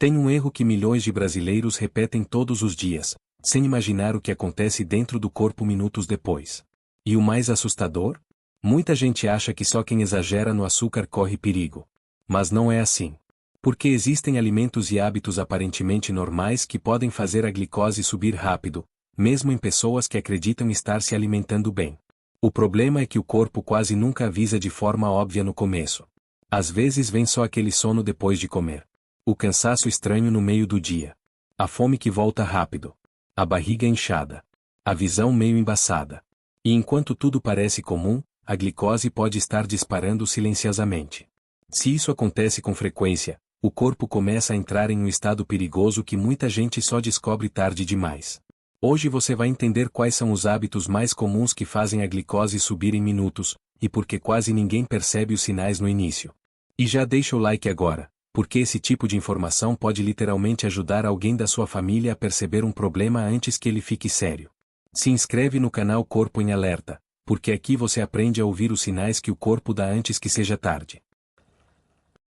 Tem um erro que milhões de brasileiros repetem todos os dias, sem imaginar o que acontece dentro do corpo minutos depois. E o mais assustador? Muita gente acha que só quem exagera no açúcar corre perigo. Mas não é assim. Porque existem alimentos e hábitos aparentemente normais que podem fazer a glicose subir rápido, mesmo em pessoas que acreditam estar se alimentando bem. O problema é que o corpo quase nunca avisa de forma óbvia no começo. Às vezes vem só aquele sono depois de comer. O cansaço estranho no meio do dia. A fome que volta rápido. A barriga inchada. A visão meio embaçada. E enquanto tudo parece comum, a glicose pode estar disparando silenciosamente. Se isso acontece com frequência, o corpo começa a entrar em um estado perigoso que muita gente só descobre tarde demais. Hoje você vai entender quais são os hábitos mais comuns que fazem a glicose subir em minutos, e por que quase ninguém percebe os sinais no início. E já deixa o like agora, porque esse tipo de informação pode literalmente ajudar alguém da sua família a perceber um problema antes que ele fique sério. Se inscreve no canal Corpo em Alerta, porque aqui você aprende a ouvir os sinais que o corpo dá antes que seja tarde.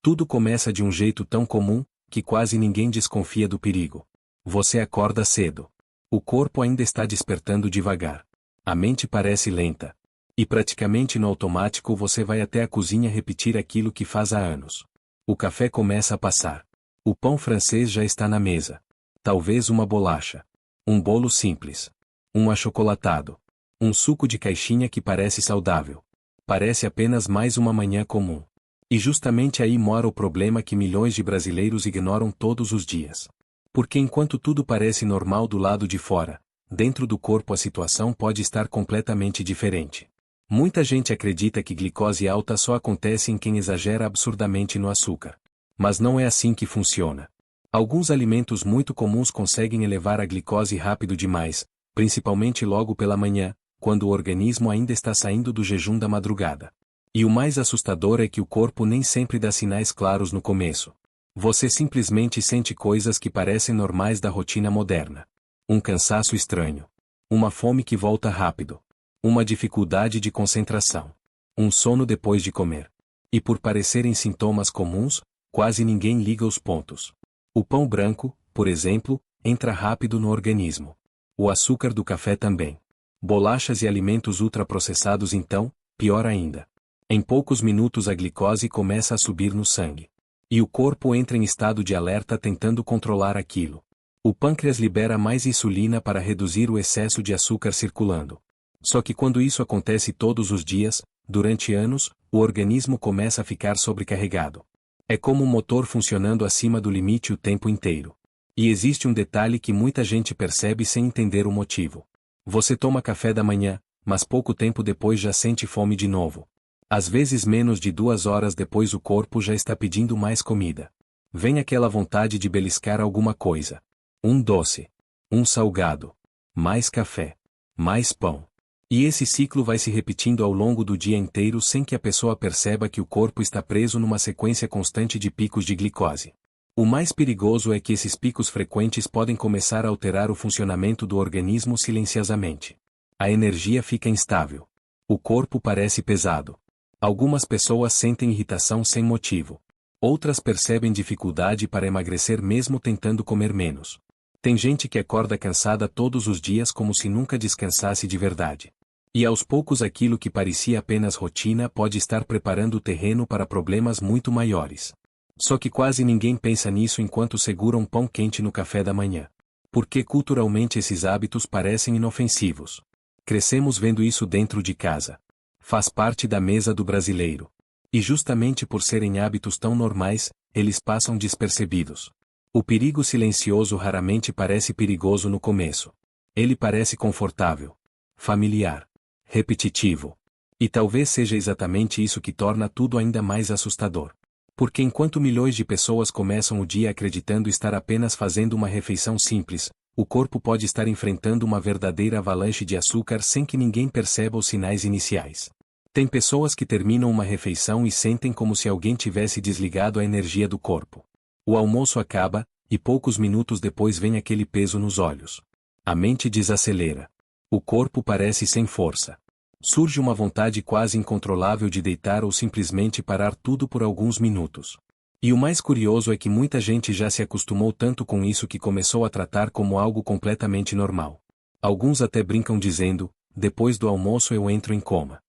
Tudo começa de um jeito tão comum, que quase ninguém desconfia do perigo. Você acorda cedo. O corpo ainda está despertando devagar. A mente parece lenta. E praticamente no automático você vai até a cozinha repetir aquilo que faz há anos. O café começa a passar. O pão francês já está na mesa. Talvez uma bolacha. Um bolo simples. Um achocolatado. Um suco de caixinha que parece saudável. Parece apenas mais uma manhã comum. E justamente aí mora o problema que milhões de brasileiros ignoram todos os dias. Porque enquanto tudo parece normal do lado de fora, dentro do corpo a situação pode estar completamente diferente. Muita gente acredita que glicose alta só acontece em quem exagera absurdamente no açúcar. Mas não é assim que funciona. Alguns alimentos muito comuns conseguem elevar a glicose rápido demais, principalmente logo pela manhã, quando o organismo ainda está saindo do jejum da madrugada. E o mais assustador é que o corpo nem sempre dá sinais claros no começo. Você simplesmente sente coisas que parecem normais da rotina moderna. Um cansaço estranho. Uma fome que volta rápido. Uma dificuldade de concentração. Um sono depois de comer. E por parecerem sintomas comuns, quase ninguém liga os pontos. O pão branco, por exemplo, entra rápido no organismo. O açúcar do café também. Bolachas e alimentos ultraprocessados então, pior ainda. Em poucos minutos a glicose começa a subir no sangue. E o corpo entra em estado de alerta tentando controlar aquilo. O pâncreas libera mais insulina para reduzir o excesso de açúcar circulando. Só que quando isso acontece todos os dias, durante anos, o organismo começa a ficar sobrecarregado. É como um motor funcionando acima do limite o tempo inteiro. E existe um detalhe que muita gente percebe sem entender o motivo. Você toma café da manhã, mas pouco tempo depois já sente fome de novo. Às vezes menos de 2 horas depois o corpo já está pedindo mais comida. Vem aquela vontade de beliscar alguma coisa. Um doce. Um salgado. Mais café. Mais pão. E esse ciclo vai se repetindo ao longo do dia inteiro sem que a pessoa perceba que o corpo está preso numa sequência constante de picos de glicose. O mais perigoso é que esses picos frequentes podem começar a alterar o funcionamento do organismo silenciosamente. A energia fica instável. O corpo parece pesado. Algumas pessoas sentem irritação sem motivo. Outras percebem dificuldade para emagrecer mesmo tentando comer menos. Tem gente que acorda cansada todos os dias como se nunca descansasse de verdade. E aos poucos aquilo que parecia apenas rotina pode estar preparando o terreno para problemas muito maiores. Só que quase ninguém pensa nisso enquanto segura um pão quente no café da manhã. Porque culturalmente esses hábitos parecem inofensivos. Crescemos vendo isso dentro de casa. Faz parte da mesa do brasileiro. E justamente por serem hábitos tão normais, eles passam despercebidos. O perigo silencioso raramente parece perigoso no começo. Ele parece confortável, familiar, repetitivo. E talvez seja exatamente isso que torna tudo ainda mais assustador. Porque enquanto milhões de pessoas começam o dia acreditando estar apenas fazendo uma refeição simples, o corpo pode estar enfrentando uma verdadeira avalanche de açúcar sem que ninguém perceba os sinais iniciais. Tem pessoas que terminam uma refeição e sentem como se alguém tivesse desligado a energia do corpo. O almoço acaba, e poucos minutos depois vem aquele peso nos olhos. A mente desacelera. O corpo parece sem força. Surge uma vontade quase incontrolável de deitar ou simplesmente parar tudo por alguns minutos. E o mais curioso é que muita gente já se acostumou tanto com isso que começou a tratar como algo completamente normal. Alguns até brincam dizendo: depois do almoço eu entro em coma.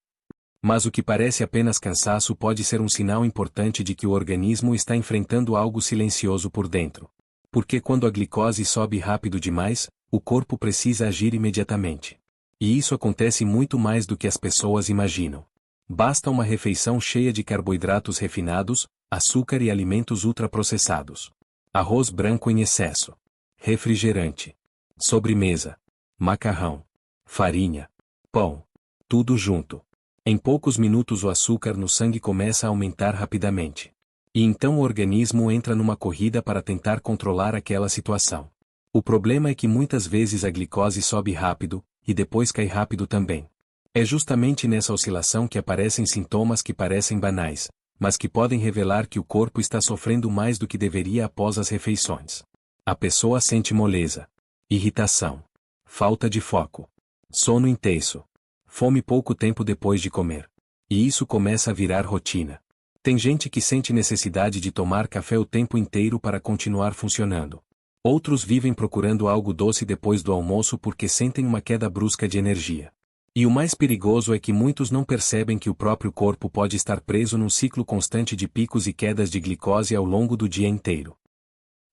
Mas o que parece apenas cansaço pode ser um sinal importante de que o organismo está enfrentando algo silencioso por dentro. Porque quando a glicose sobe rápido demais, o corpo precisa agir imediatamente. E isso acontece muito mais do que as pessoas imaginam. Basta uma refeição cheia de carboidratos refinados, açúcar e alimentos ultraprocessados. Arroz branco em excesso. Refrigerante. Sobremesa. Macarrão. Farinha. Pão. Tudo junto. Em poucos minutos o açúcar no sangue começa a aumentar rapidamente. E então o organismo entra numa corrida para tentar controlar aquela situação. O problema é que muitas vezes a glicose sobe rápido, e depois cai rápido também. É justamente nessa oscilação que aparecem sintomas que parecem banais, mas que podem revelar que o corpo está sofrendo mais do que deveria após as refeições. A pessoa sente moleza, irritação, falta de foco, sono intenso, fome pouco tempo depois de comer. E isso começa a virar rotina. Tem gente que sente necessidade de tomar café o tempo inteiro para continuar funcionando. Outros vivem procurando algo doce depois do almoço porque sentem uma queda brusca de energia. E o mais perigoso é que muitos não percebem que o próprio corpo pode estar preso num ciclo constante de picos e quedas de glicose ao longo do dia inteiro.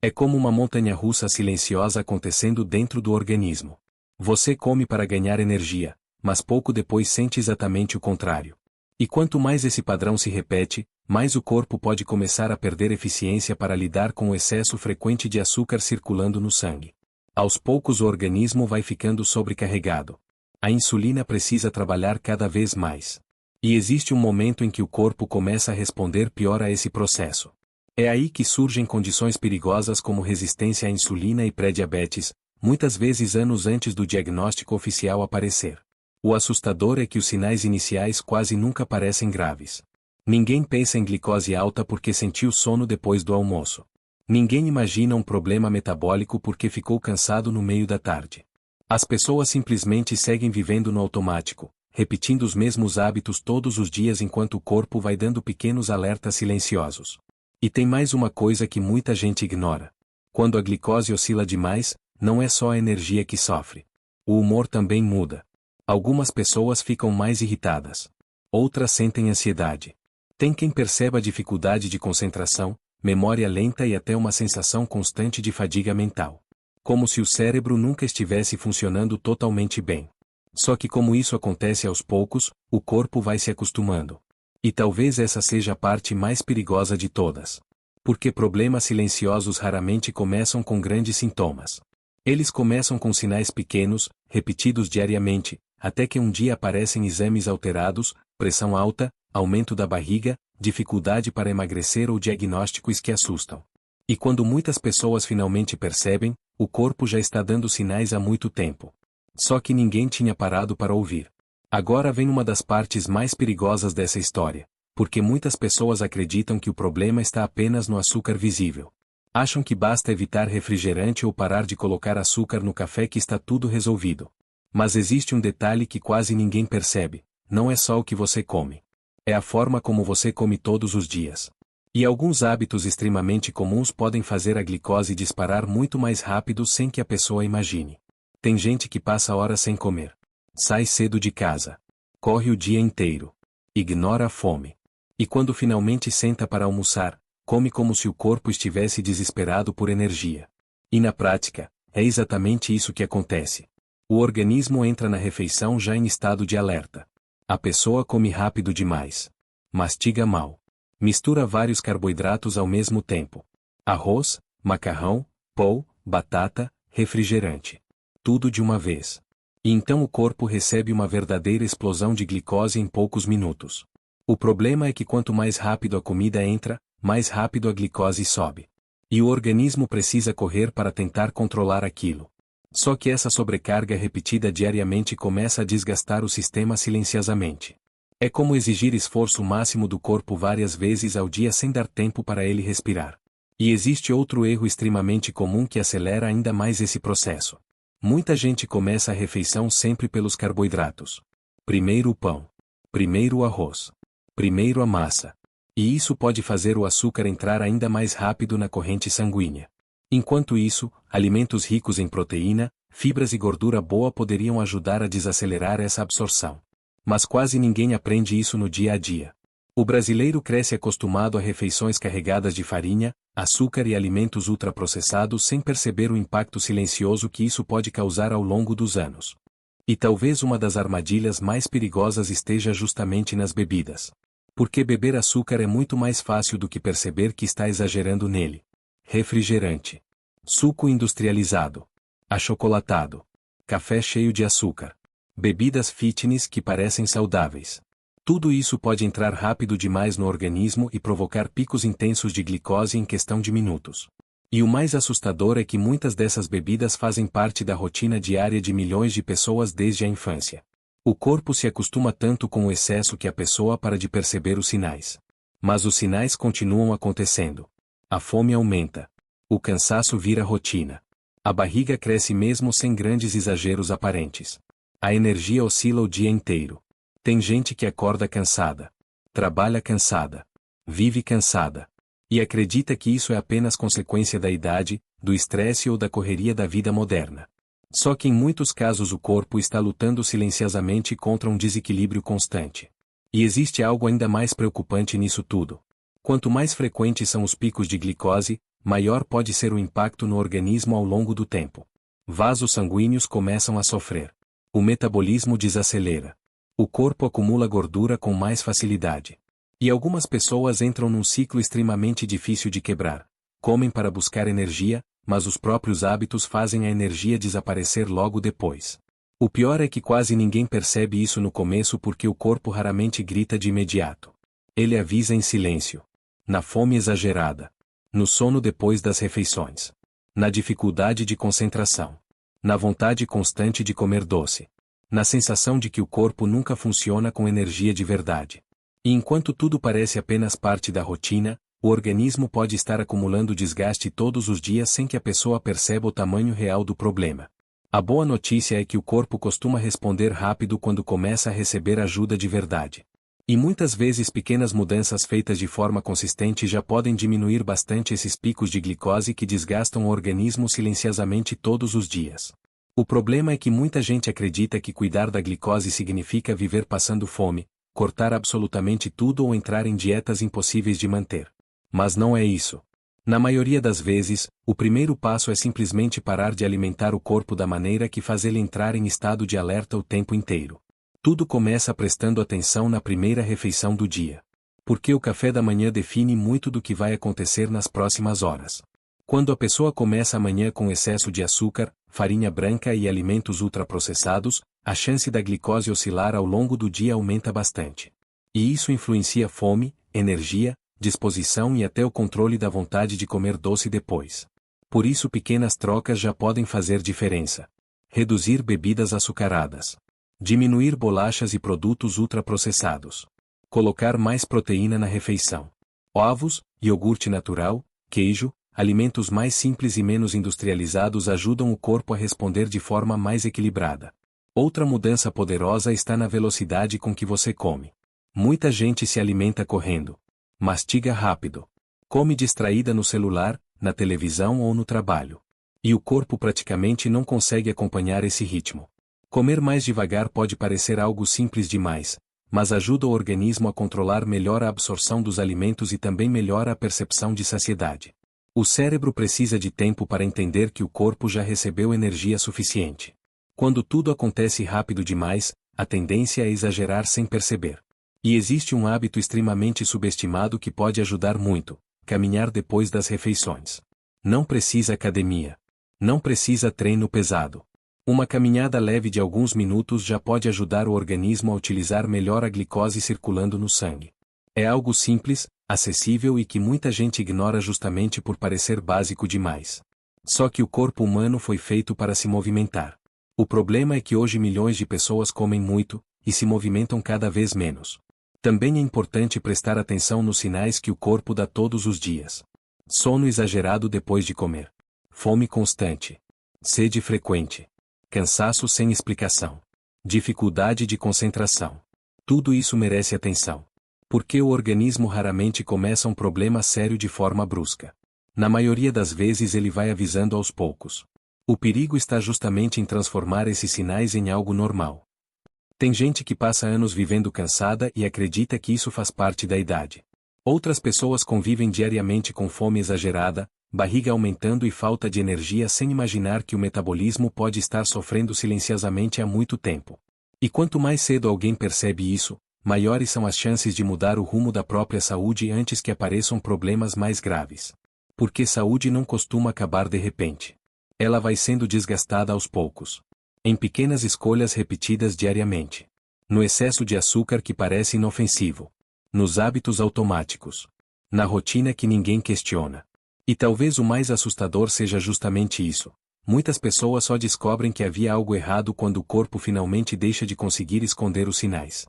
É como uma montanha-russa silenciosa acontecendo dentro do organismo. Você come para ganhar energia, mas pouco depois sente exatamente o contrário. E quanto mais esse padrão se repete, mais o corpo pode começar a perder eficiência para lidar com o excesso frequente de açúcar circulando no sangue. Aos poucos o organismo vai ficando sobrecarregado. A insulina precisa trabalhar cada vez mais. E existe um momento em que o corpo começa a responder pior a esse processo. É aí que surgem condições perigosas como resistência à insulina e pré-diabetes, muitas vezes anos antes do diagnóstico oficial aparecer. O assustador é que os sinais iniciais quase nunca parecem graves. Ninguém pensa em glicose alta porque sentiu sono depois do almoço. Ninguém imagina um problema metabólico porque ficou cansado no meio da tarde. As pessoas simplesmente seguem vivendo no automático, repetindo os mesmos hábitos todos os dias enquanto o corpo vai dando pequenos alertas silenciosos. E tem mais uma coisa que muita gente ignora. Quando a glicose oscila demais, não é só a energia que sofre. O humor também muda. Algumas pessoas ficam mais irritadas. Outras sentem ansiedade. Tem quem perceba dificuldade de concentração, memória lenta e até uma sensação constante de fadiga mental. Como se o cérebro nunca estivesse funcionando totalmente bem. Só que como isso acontece aos poucos, o corpo vai se acostumando. E talvez essa seja a parte mais perigosa de todas. Porque problemas silenciosos raramente começam com grandes sintomas. Eles começam com sinais pequenos, repetidos diariamente, até que um dia aparecem exames alterados, pressão alta, aumento da barriga, dificuldade para emagrecer ou diagnósticos que assustam. E quando muitas pessoas finalmente percebem, o corpo já está dando sinais há muito tempo. Só que ninguém tinha parado para ouvir. Agora vem uma das partes mais perigosas dessa história, porque muitas pessoas acreditam que o problema está apenas no açúcar visível. Acham que basta evitar refrigerante ou parar de colocar açúcar no café que está tudo resolvido. Mas existe um detalhe que quase ninguém percebe: não é só o que você come. É a forma como você come todos os dias. E alguns hábitos extremamente comuns podem fazer a glicose disparar muito mais rápido sem que a pessoa imagine. Tem gente que passa horas sem comer. Sai cedo de casa. Corre o dia inteiro. Ignora a fome. E quando finalmente senta para almoçar, come como se o corpo estivesse desesperado por energia. E na prática, é exatamente isso que acontece. O organismo entra na refeição já em estado de alerta. A pessoa come rápido demais. Mastiga mal. Mistura vários carboidratos ao mesmo tempo. Arroz, macarrão, pão, batata, refrigerante. Tudo de uma vez. E então o corpo recebe uma verdadeira explosão de glicose em poucos minutos. O problema é que quanto mais rápido a comida entra, mais rápido a glicose sobe. E o organismo precisa correr para tentar controlar aquilo. Só que essa sobrecarga repetida diariamente começa a desgastar o sistema silenciosamente. É como exigir esforço máximo do corpo várias vezes ao dia sem dar tempo para ele respirar. E existe outro erro extremamente comum que acelera ainda mais esse processo. Muita gente começa a refeição sempre pelos carboidratos. Primeiro o pão. Primeiro o arroz. Primeiro a massa. E isso pode fazer o açúcar entrar ainda mais rápido na corrente sanguínea. Enquanto isso, alimentos ricos em proteína, fibras e gordura boa poderiam ajudar a desacelerar essa absorção. Mas quase ninguém aprende isso no dia a dia. O brasileiro cresce acostumado a refeições carregadas de farinha, açúcar e alimentos ultraprocessados sem perceber o impacto silencioso que isso pode causar ao longo dos anos. E talvez uma das armadilhas mais perigosas esteja justamente nas bebidas. Porque beber açúcar é muito mais fácil do que perceber que está exagerando nele. Refrigerante, suco industrializado, achocolatado, café cheio de açúcar, bebidas fitness que parecem saudáveis. Tudo isso pode entrar rápido demais no organismo e provocar picos intensos de glicose em questão de minutos. E o mais assustador é que muitas dessas bebidas fazem parte da rotina diária de milhões de pessoas desde a infância. O corpo se acostuma tanto com o excesso que a pessoa para de perceber os sinais. Mas os sinais continuam acontecendo. A fome aumenta. O cansaço vira rotina. A barriga cresce mesmo sem grandes exageros aparentes. A energia oscila o dia inteiro. Tem gente que acorda cansada, trabalha cansada, vive cansada. E acredita que isso é apenas consequência da idade, do estresse ou da correria da vida moderna. Só que em muitos casos o corpo está lutando silenciosamente contra um desequilíbrio constante. E existe algo ainda mais preocupante nisso tudo. Quanto mais frequentes são os picos de glicose, maior pode ser o impacto no organismo ao longo do tempo. Vasos sanguíneos começam a sofrer. O metabolismo desacelera. O corpo acumula gordura com mais facilidade. E algumas pessoas entram num ciclo extremamente difícil de quebrar. Comem para buscar energia, mas os próprios hábitos fazem a energia desaparecer logo depois. O pior é que quase ninguém percebe isso no começo porque o corpo raramente grita de imediato. Ele avisa em silêncio. Na fome exagerada. No sono depois das refeições. Na dificuldade de concentração. Na vontade constante de comer doce. Na sensação de que o corpo nunca funciona com energia de verdade. E enquanto tudo parece apenas parte da rotina, o organismo pode estar acumulando desgaste todos os dias sem que a pessoa perceba o tamanho real do problema. A boa notícia é que o corpo costuma responder rápido quando começa a receber ajuda de verdade. E muitas vezes pequenas mudanças feitas de forma consistente já podem diminuir bastante esses picos de glicose que desgastam o organismo silenciosamente todos os dias. O problema é que muita gente acredita que cuidar da glicose significa viver passando fome, cortar absolutamente tudo ou entrar em dietas impossíveis de manter. Mas não é isso. Na maioria das vezes, o primeiro passo é simplesmente parar de alimentar o corpo da maneira que faz ele entrar em estado de alerta o tempo inteiro. Tudo começa prestando atenção na primeira refeição do dia. Porque o café da manhã define muito do que vai acontecer nas próximas horas. Quando a pessoa começa a manhã com excesso de açúcar, farinha branca e alimentos ultraprocessados, a chance da glicose oscilar ao longo do dia aumenta bastante. E isso influencia fome, energia, disposição e até o controle da vontade de comer doce depois. Por isso pequenas trocas já podem fazer diferença. Reduzir bebidas açucaradas. Diminuir bolachas e produtos ultraprocessados. Colocar mais proteína na refeição. Ovos, iogurte natural, queijo, alimentos mais simples e menos industrializados ajudam o corpo a responder de forma mais equilibrada. Outra mudança poderosa está na velocidade com que você come. Muita gente se alimenta correndo. Mastiga rápido. Come distraída no celular, na televisão ou no trabalho. E o corpo praticamente não consegue acompanhar esse ritmo. Comer mais devagar pode parecer algo simples demais, mas ajuda o organismo a controlar melhor a absorção dos alimentos e também melhora a percepção de saciedade. O cérebro precisa de tempo para entender que o corpo já recebeu energia suficiente. Quando tudo acontece rápido demais, a tendência é exagerar sem perceber. E existe um hábito extremamente subestimado que pode ajudar muito: caminhar depois das refeições. Não precisa academia. Não precisa treino pesado. Uma caminhada leve de alguns minutos já pode ajudar o organismo a utilizar melhor a glicose circulando no sangue. É algo simples, acessível e que muita gente ignora justamente por parecer básico demais. Só que o corpo humano foi feito para se movimentar. O problema é que hoje milhões de pessoas comem muito, e se movimentam cada vez menos. Também é importante prestar atenção nos sinais que o corpo dá todos os dias. Sono exagerado depois de comer. Fome constante. Sede frequente. Cansaço sem explicação. Dificuldade de concentração. Tudo isso merece atenção. Porque o organismo raramente começa um problema sério de forma brusca. Na maioria das vezes ele vai avisando aos poucos. O perigo está justamente em transformar esses sinais em algo normal. Tem gente que passa anos vivendo cansada e acredita que isso faz parte da idade. Outras pessoas convivem diariamente com fome exagerada, barriga aumentando e falta de energia sem imaginar que o metabolismo pode estar sofrendo silenciosamente há muito tempo. E quanto mais cedo alguém percebe isso, maiores são as chances de mudar o rumo da própria saúde antes que apareçam problemas mais graves. Porque saúde não costuma acabar de repente. Ela vai sendo desgastada aos poucos. Em pequenas escolhas repetidas diariamente. No excesso de açúcar que parece inofensivo. Nos hábitos automáticos. Na rotina que ninguém questiona. E talvez o mais assustador seja justamente isso. Muitas pessoas só descobrem que havia algo errado quando o corpo finalmente deixa de conseguir esconder os sinais.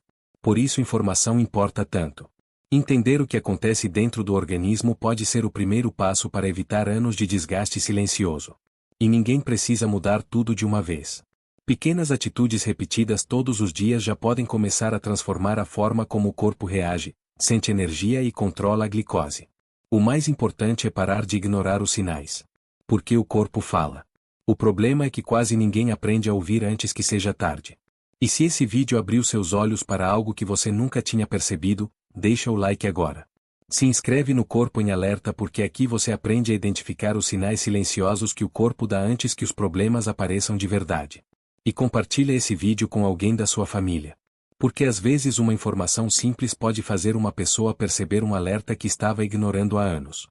Por isso informação importa tanto. Entender o que acontece dentro do organismo pode ser o primeiro passo para evitar anos de desgaste silencioso. E ninguém precisa mudar tudo de uma vez. Pequenas atitudes repetidas todos os dias já podem começar a transformar a forma como o corpo reage, sente energia e controla a glicose. O mais importante é parar de ignorar os sinais. Porque o corpo fala. O problema é que quase ninguém aprende a ouvir antes que seja tarde. E se esse vídeo abriu seus olhos para algo que você nunca tinha percebido, deixa o like agora. Se inscreve no Corpo em Alerta porque aqui você aprende a identificar os sinais silenciosos que o corpo dá antes que os problemas apareçam de verdade. E compartilha esse vídeo com alguém da sua família. Porque às vezes uma informação simples pode fazer uma pessoa perceber um alerta que estava ignorando há anos.